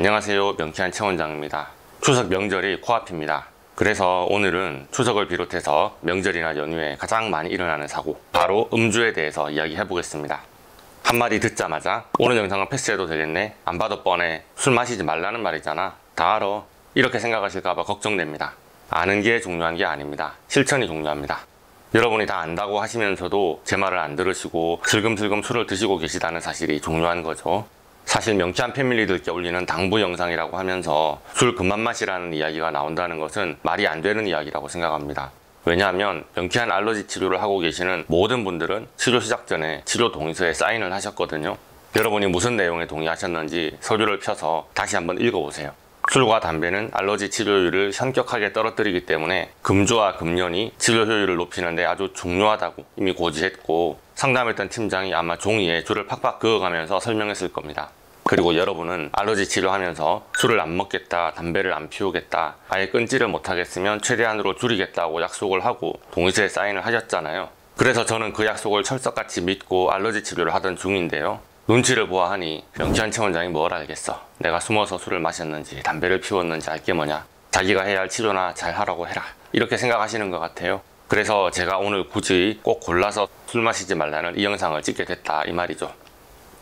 안녕하세요, 명쾌한 최원장입니다. 추석 명절이 코앞입니다. 그래서 오늘은 추석을 비롯해서 명절이나 연휴에 가장 많이 일어나는 사고, 바로 음주에 대해서 이야기해 보겠습니다. 한마디 듣자마자 오늘 영상은 패스해도 되겠네, 안 봐도 뻔해, 술 마시지 말라는 말이잖아, 다 알아, 이렇게 생각하실까봐 걱정됩니다. 아는 게 중요한 게 아닙니다. 실천이 중요합니다. 여러분이 다 안다고 하시면서도 제 말을 안 들으시고 슬금슬금 술을 드시고 계시다는 사실이 중요한 거죠. 사실 명쾌한 패밀리들께 올리는 당부 영상이라고 하면서 술 그만 마시라는 이야기가 나온다는 것은 말이 안 되는 이야기라고 생각합니다. 왜냐하면 명쾌한 알러지 치료를 하고 계시는 모든 분들은 치료 시작 전에 치료 동의서에 사인을 하셨거든요. 여러분이 무슨 내용에 동의하셨는지 서류를 펴서 다시 한번 읽어보세요. 술과 담배는 알러지 치료율을 현격하게 떨어뜨리기 때문에 금주와 금연이 치료 효율을 높이는 데 아주 중요하다고 이미 고지했고, 상담했던 팀장이 아마 종이에 줄을 팍팍 그어가면서 설명했을 겁니다. 그리고 여러분은 알러지 치료하면서 술을 안 먹겠다, 담배를 안 피우겠다, 아예 끊지를 못하겠으면 최대한으로 줄이겠다고 약속을 하고 동의서에 사인을 하셨잖아요. 그래서 저는 그 약속을 철석같이 믿고 알러지 치료를 하던 중인데요. 눈치를 보아하니 명쾌한 최원장이 뭘 알겠어. 내가 숨어서 술을 마셨는지 담배를 피웠는지 알게 뭐냐. 자기가 해야 할 치료나 잘 하라고 해라, 이렇게 생각하시는 것 같아요. 그래서 제가 오늘 굳이 꼭 골라서 술 마시지 말라는 이 영상을 찍게 됐다, 이 말이죠.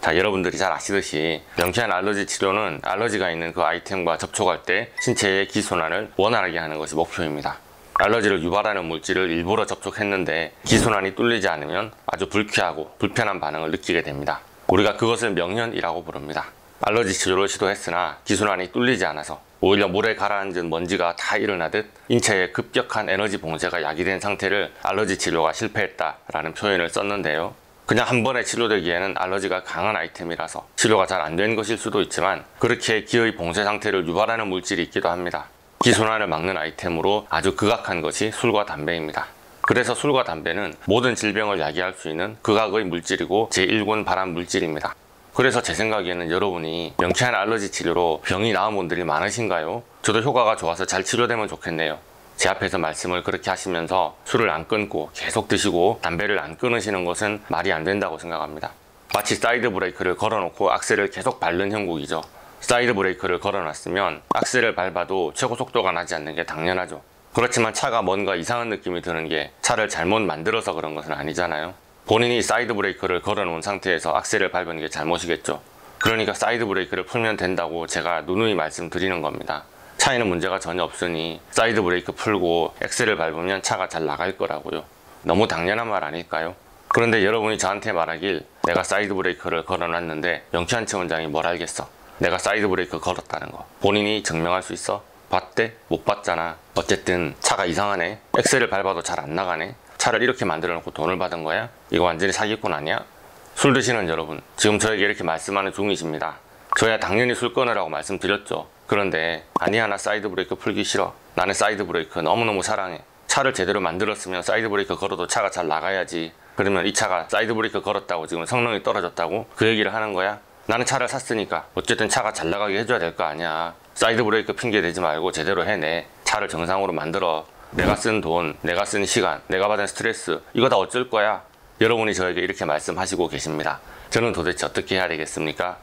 자, 여러분들이 잘 아시듯이 명쾌한 알러지 치료는 알러지가 있는 그 아이템과 접촉할 때 신체의 기순환을 원활하게 하는 것이 목표입니다. 알러지를 유발하는 물질을 일부러 접촉했는데 기순환이 뚫리지 않으면 아주 불쾌하고 불편한 반응을 느끼게 됩니다. 우리가 그것을 명현이라고 부릅니다. 알러지 치료를 시도했으나 기순환이 뚫리지 않아서 오히려 물에 가라앉은 먼지가 다 일어나듯 인체의 급격한 에너지 봉쇄가 야기된 상태를 알러지 치료가 실패했다라는 표현을 썼는데요. 그냥 한 번에 치료되기에는 알러지가 강한 아이템이라서 치료가 잘 안 된 것일 수도 있지만, 그렇게 기의 봉쇄 상태를 유발하는 물질이 있기도 합니다. 기순환을 막는 아이템으로 아주 극악한 것이 술과 담배입니다. 그래서 술과 담배는 모든 질병을 야기할 수 있는 극악의 물질이고 제1군 발암 물질입니다. 그래서 제 생각에는 여러분이 명쾌한 알러지 치료로 병이 나은 분들이 많으신가요? 저도 효과가 좋아서 잘 치료되면 좋겠네요. 제 앞에서 말씀을 그렇게 하시면서 술을 안 끊고 계속 드시고 담배를 안 끊으시는 것은 말이 안 된다고 생각합니다. 마치 사이드 브레이크를 걸어놓고 악셀을 계속 밟는 형국이죠. 사이드 브레이크를 걸어놨으면 악셀을 밟아도 최고 속도가 나지 않는 게 당연하죠. 그렇지만 차가 뭔가 이상한 느낌이 드는 게 차를 잘못 만들어서 그런 것은 아니잖아요. 본인이 사이드 브레이크를 걸어놓은 상태에서 악셀을 밟은 게 잘못이겠죠. 그러니까 사이드 브레이크를 풀면 된다고 제가 누누이 말씀드리는 겁니다. 차에는 문제가 전혀 없으니 사이드 브레이크 풀고 엑셀을 밟으면 차가 잘 나갈 거라고요. 너무 당연한 말 아닐까요? 그런데 여러분이 저한테 말하길, 내가 사이드 브레이크를 걸어놨는데 명쾌한 최원장이 뭘 알겠어, 내가 사이드 브레이크 걸었다는 거 본인이 증명할 수 있어? 봤대? 못 봤잖아. 어쨌든 차가 이상하네, 엑셀을 밟아도 잘 안 나가네, 차를 이렇게 만들어 놓고 돈을 받은 거야? 이거 완전히 사기꾼 아니야? 술 드시는 여러분, 지금 저에게 이렇게 말씀하는 중이십니다. 저야 당연히 술 끊으라고 말씀드렸죠. 그런데 아니야, 나 사이드 브레이크 풀기 싫어, 나는 사이드 브레이크 너무너무 사랑해, 차를 제대로 만들었으면 사이드 브레이크 걸어도 차가 잘 나가야지, 그러면 이 차가 사이드 브레이크 걸었다고 지금 성능이 떨어졌다고 그 얘기를 하는 거야? 나는 차를 샀으니까 어쨌든 차가 잘 나가게 해줘야 될 거 아니야. 사이드 브레이크 핑계 대지 말고 제대로 해내. 차를 정상으로 만들어. 내가 쓴 돈, 내가 쓴 시간, 내가 받은 스트레스, 이거 다 어쩔 거야? 여러분이 저에게 이렇게 말씀하시고 계십니다. 저는 도대체 어떻게 해야 되겠습니까?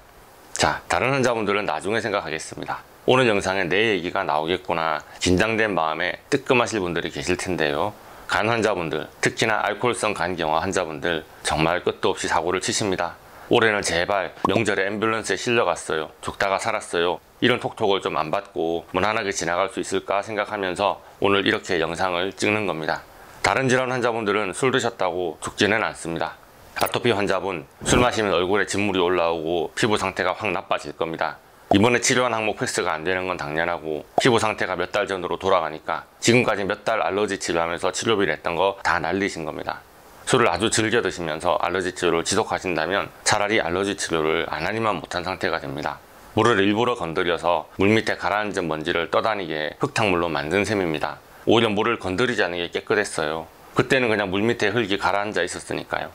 자, 다른 환자분들은 나중에 생각하겠습니다. 오늘 영상에 내 얘기가 나오겠구나 긴장된 마음에 뜨끔하실 분들이 계실 텐데요. 간 환자분들, 특히나 알코올성 간경화 환자분들 정말 끝도 없이 사고를 치십니다. 올해는 제발 명절에 앰뷸런스에 실려갔어요, 죽다가 살았어요, 이런 톡톡을 좀 안 받고 무난하게 지나갈 수 있을까 생각하면서 오늘 이렇게 영상을 찍는 겁니다. 다른 질환 환자분들은 술 드셨다고 죽지는 않습니다. 아토피 환자분, 술 마시면 얼굴에 진물이 올라오고 피부 상태가 확 나빠질 겁니다. 이번에 치료한 항목 패스가 안 되는 건 당연하고, 피부 상태가 몇 달 전으로 돌아가니까 지금까지 몇 달 알러지 치료하면서 치료비 냈던 거 다 날리신 겁니다. 술을 아주 즐겨 드시면서 알러지 치료를 지속하신다면 차라리 알러지 치료를 안 하니만 못한 상태가 됩니다. 물을 일부러 건드려서 물밑에 가라앉은 먼지를 떠다니게 흙탕물로 만든 셈입니다. 오히려 물을 건드리지 않은 게 깨끗했어요. 그때는 그냥 물밑에 흙이 가라앉아 있었으니까요.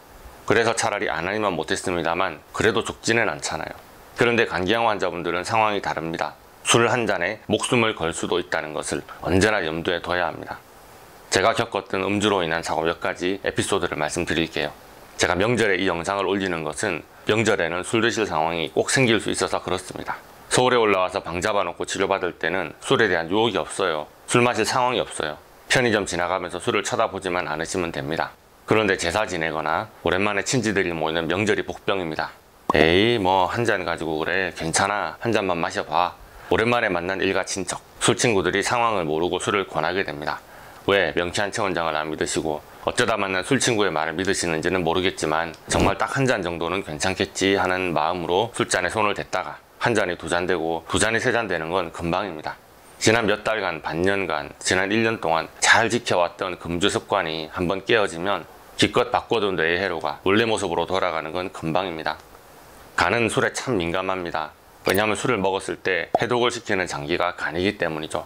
그래서 차라리 안 하니만 못했습니다만 그래도 죽지는 않잖아요. 그런데 간경화 환자분들은 상황이 다릅니다. 술 한 잔에 목숨을 걸 수도 있다는 것을 언제나 염두에 둬야 합니다. 제가 겪었던 음주로 인한 사고 몇 가지 에피소드를 말씀드릴게요. 제가 명절에 이 영상을 올리는 것은 명절에는 술 드실 상황이 꼭 생길 수 있어서 그렇습니다. 서울에 올라와서 방 잡아놓고 치료받을 때는 술에 대한 유혹이 없어요. 술 마실 상황이 없어요. 편의점 지나가면서 술을 쳐다보지만 않으시면 됩니다. 그런데 제사 지내거나 오랜만에 친지들이 모이는 명절이 복병입니다. 에이 뭐 한 잔 가지고 그래, 괜찮아, 한 잔만 마셔봐. 오랜만에 만난 일가 친척, 술 친구들이 상황을 모르고 술을 권하게 됩니다. 왜 명쾌한 최 원장을 안 믿으시고 어쩌다 만난 술 친구의 말을 믿으시는지는 모르겠지만 정말 딱 한 잔 정도는 괜찮겠지 하는 마음으로 술잔에 손을 댔다가 한 잔이 두 잔 되고 두 잔이 세 잔 되는 건 금방입니다. 지난 몇 달간, 반년간, 지난 1년 동안 잘 지켜왔던 금주 습관이 한번 깨어지면 기껏 바꿔둔 뇌의 회로가 원래 모습으로 돌아가는 건 금방입니다. 간은 술에 참 민감합니다. 왜냐하면 술을 먹었을 때 해독을 시키는 장기가 간이기 때문이죠.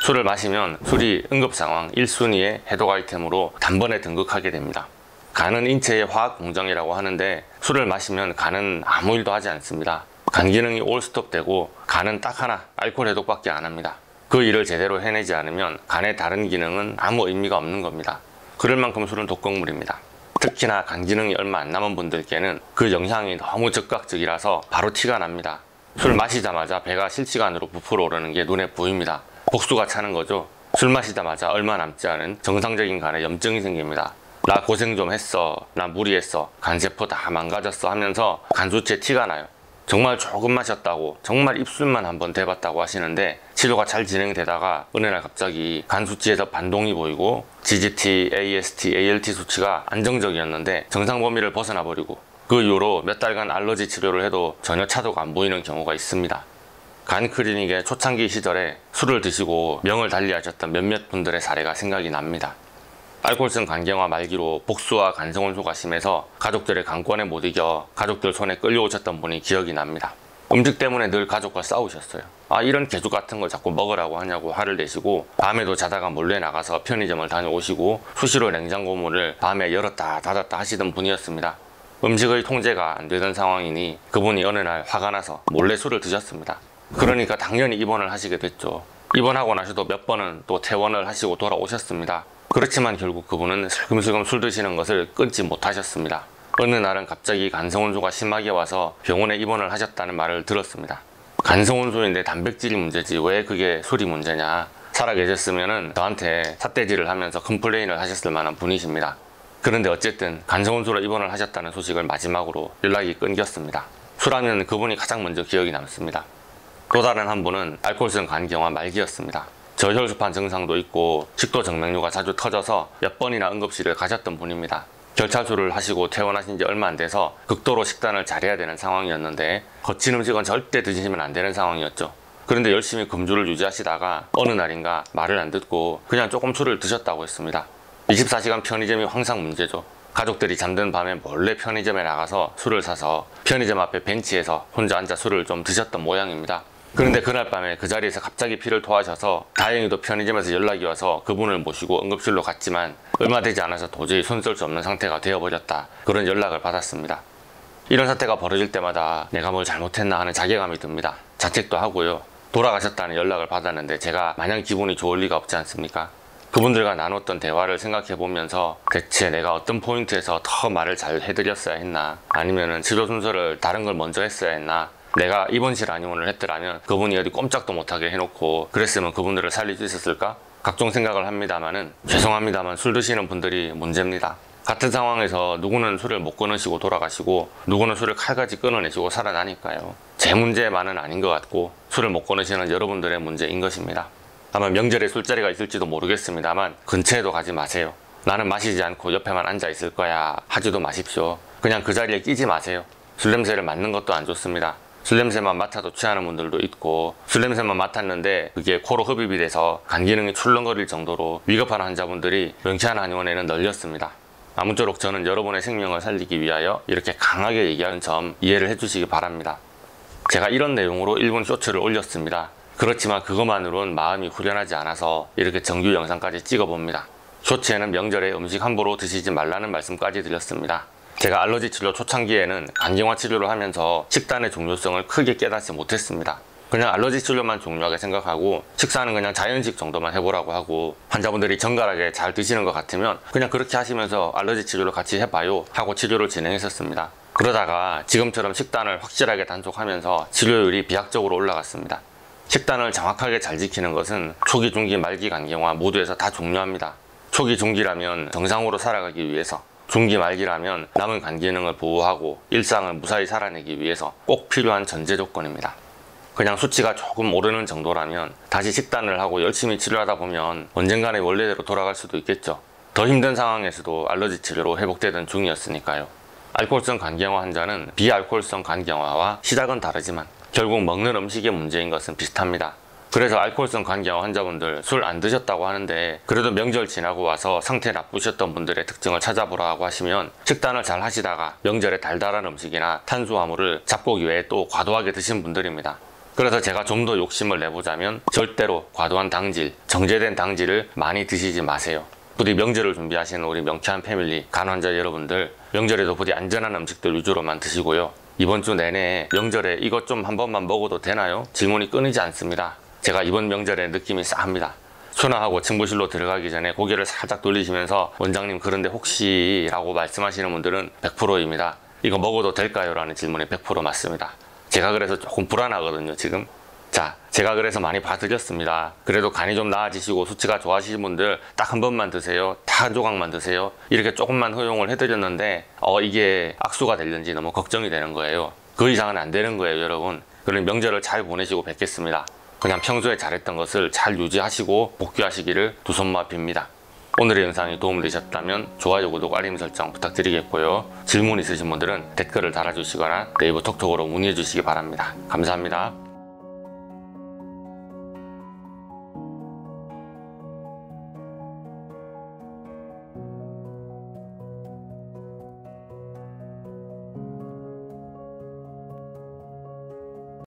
술을 마시면 술이 응급상황 1순위의 해독 아이템으로 단번에 등극하게 됩니다. 간은 인체의 화학 공정이라고 하는데 술을 마시면 간은 아무 일도 하지 않습니다. 간 기능이 올스톱되고 간은 딱 하나, 알코올 해독밖에 안 합니다. 그 일을 제대로 해내지 않으면 간의 다른 기능은 아무 의미가 없는 겁니다. 그럴 만큼 술은 독극물입니다. 특히나 간 기능이 얼마 안 남은 분들께는 그 영향이 너무 즉각적이라서 바로 티가 납니다. 술 마시자마자 배가 실시간으로 부풀어 오르는 게 눈에 보입니다. 복수가 차는 거죠. 술 마시자마자 얼마 남지 않은 정상적인 간에 염증이 생깁니다. 나 고생 좀 했어, 나 무리했어, 간세포 다 망가졌어 하면서 간 수치에 티가 나요. 정말 조금 마셨다고, 정말 입술만 한번 대봤다고 하시는데 치료가 잘 진행되다가 어느 날 갑자기 간 수치에서 반동이 보이고 GGT, AST, ALT 수치가 안정적이었는데 정상 범위를 벗어나 버리고 그 이후로 몇 달간 알러지 치료를 해도 전혀 차도가 안 보이는 경우가 있습니다. 간 클리닉의 초창기 시절에 술을 드시고 명을 달리하셨던 몇몇 분들의 사례가 생각이 납니다. 알코올성 간경화 말기로 복수와 간성혼수가 심해서 가족들의 강권에 못 이겨 가족들 손에 끌려오셨던 분이 기억이 납니다. 음식 때문에 늘 가족과 싸우셨어요. 아, 이런 개죽 같은 걸 자꾸 먹으라고 하냐고 화를 내시고 밤에도 자다가 몰래 나가서 편의점을 다녀오시고 수시로 냉장고 문을 밤에 열었다 닫았다 하시던 분이었습니다. 음식의 통제가 안 되던 상황이니 그분이 어느 날 화가 나서 몰래 술을 드셨습니다. 그러니까 당연히 입원을 하시게 됐죠. 입원하고 나서도 몇 번은 또 퇴원을 하시고 돌아오셨습니다. 그렇지만 결국 그분은 슬금슬금 술 드시는 것을 끊지 못하셨습니다. 어느 날은 갑자기 간성혼수가 심하게 와서 병원에 입원을 하셨다는 말을 들었습니다. 간성혼수인데 단백질이 문제지 왜 그게 술이 문제냐. 살아계셨으면 저한테 삿대질을 하면서 컴플레인을 하셨을 만한 분이십니다. 그런데 어쨌든 간성혼수로 입원을 하셨다는 소식을 마지막으로 연락이 끊겼습니다. 술하면 그분이 가장 먼저 기억이 남습니다. 또 다른 한 분은 알코올성 간경화 말기였습니다. 저혈소판 증상도 있고 식도 정맥류가 자주 터져서 몇 번이나 응급실을 가셨던 분입니다. 결찰술을 하시고 퇴원하신 지 얼마 안 돼서 극도로 식단을 잘해야 되는 상황이었는데 거친 음식은 절대 드시면 안 되는 상황이었죠. 그런데 열심히 금주를 유지하시다가 어느 날인가 말을 안 듣고 그냥 조금 술을 드셨다고 했습니다. 24시간 편의점이 항상 문제죠. 가족들이 잠든 밤에 몰래 편의점에 나가서 술을 사서 편의점 앞에 벤치에서 혼자 앉아 술을 좀 드셨던 모양입니다. 그런데 그날 밤에 그 자리에서 갑자기 피를 토하셔서 다행히도 편의점에서 연락이 와서 그분을 모시고 응급실로 갔지만 얼마 되지 않아서 도저히 손 쓸 수 없는 상태가 되어버렸다, 그런 연락을 받았습니다. 이런 사태가 벌어질 때마다 내가 뭘 잘못했나 하는 자괴감이 듭니다. 자책도 하고요. 돌아가셨다는 연락을 받았는데 제가 마냥 기분이 좋을 리가 없지 않습니까? 그분들과 나눴던 대화를 생각해보면서 대체 내가 어떤 포인트에서 더 말을 잘 해드렸어야 했나, 아니면은 치료 순서를 다른 걸 먼저 했어야 했나, 내가 입원실 안입원을 했더라면 그분이 어디 꼼짝도 못하게 해놓고 그랬으면 그분들을 살릴 수 있었을까? 각종 생각을 합니다만은 죄송합니다만 술 드시는 분들이 문제입니다. 같은 상황에서 누구는 술을 못 끊으시고 돌아가시고 누구는 술을 칼같이 끊어내시고 살아나니까요. 제 문제만은 아닌 것 같고 술을 못 끊으시는 여러분들의 문제인 것입니다. 아마 명절에 술자리가 있을지도 모르겠습니다만 근처에도 가지 마세요. 나는 마시지 않고 옆에만 앉아 있을 거야 하지도 마십시오. 그냥 그 자리에 끼지 마세요. 술 냄새를 맡는 것도 안 좋습니다. 술 냄새만 맡아도 취하는 분들도 있고 술 냄새만 맡았는데 그게 코로 흡입이 돼서 간 기능이 출렁거릴 정도로 위급한 환자분들이 명쾌한 한의원에는 널렸습니다. 아무쪼록 저는 여러분의 생명을 살리기 위하여 이렇게 강하게 얘기하는 점 이해를 해주시기 바랍니다. 제가 이런 내용으로 1분 쇼츠를 올렸습니다. 그렇지만 그것만으로는 마음이 후련하지 않아서 이렇게 정규 영상까지 찍어봅니다. 쇼츠에는 명절에 음식 함부로 드시지 말라는 말씀까지 드렸습니다. 제가 알러지 치료 초창기에는 간경화 치료를 하면서 식단의 중요성을 크게 깨닫지 못했습니다. 그냥 알러지 치료만 중요하게 생각하고 식사는 그냥 자연식 정도만 해보라고 하고 환자분들이 정갈하게 잘 드시는 것 같으면 그냥 그렇게 하시면서 알러지 치료를 같이 해봐요 하고 치료를 진행했었습니다. 그러다가 지금처럼 식단을 확실하게 단속하면서 치료율이 비약적으로 올라갔습니다. 식단을 정확하게 잘 지키는 것은 초기, 중기, 말기 간경화 모두에서 다 중요합니다. 초기, 중기라면 정상으로 살아가기 위해서, 중기, 말기라면 남은 간 기능을 보호하고 일상을 무사히 살아내기 위해서 꼭 필요한 전제 조건입니다. 그냥 수치가 조금 오르는 정도라면 다시 식단을 하고 열심히 치료하다 보면 언젠가는 원래대로 돌아갈 수도 있겠죠. 더 힘든 상황에서도 알러지 치료로 회복되던 중이었으니까요. 알코올성 간경화 환자는 비알코올성 간경화와 시작은 다르지만 결국 먹는 음식의 문제인 것은 비슷합니다. 그래서 알코올성 간경화 환자분들 술 안 드셨다고 하는데 그래도 명절 지나고 와서 상태 나쁘셨던 분들의 특징을 찾아보라고 하시면 식단을 잘 하시다가 명절에 달달한 음식이나 탄수화물을 잡곡 외에 또 과도하게 드신 분들입니다. 그래서 제가 좀 더 욕심을 내보자면 절대로 과도한 당질, 정제된 당질을 많이 드시지 마세요. 부디 명절을 준비하시는 우리 명쾌한 패밀리 간 환자 여러분들, 명절에도 부디 안전한 음식들 위주로만 드시고요. 이번 주 내내 명절에 이것 좀 한 번만 먹어도 되나요? 질문이 끊이지 않습니다. 제가 이번 명절에 느낌이 싸합니다. 수납하고 침부실로 들어가기 전에 고개를 살짝 돌리시면서 원장님 그런데 혹시 라고 말씀하시는 분들은 100%입니다. 이거 먹어도 될까요? 라는 질문이 100% 맞습니다. 제가 그래서 조금 불안하거든요 지금. 자, 제가 그래서 많이 봐드렸습니다. 그래도 간이 좀 나아지시고 수치가 좋아지신 분들 딱 한 번만 드세요. 딱 한 조각만 드세요. 이렇게 조금만 허용을 해드렸는데 이게 악수가 될는지 너무 걱정이 되는 거예요. 그 이상은 안 되는 거예요 여러분. 그럼 명절을 잘 보내시고 뵙겠습니다. 그냥 평소에 잘했던 것을 잘 유지하시고 복귀하시기를 두 손 모아 빕니다. 오늘의 영상이 도움되셨다면 좋아요, 구독, 알림 설정 부탁드리겠고요. 질문 있으신 분들은 댓글을 달아주시거나 네이버 톡톡으로 문의해 주시기 바랍니다. 감사합니다.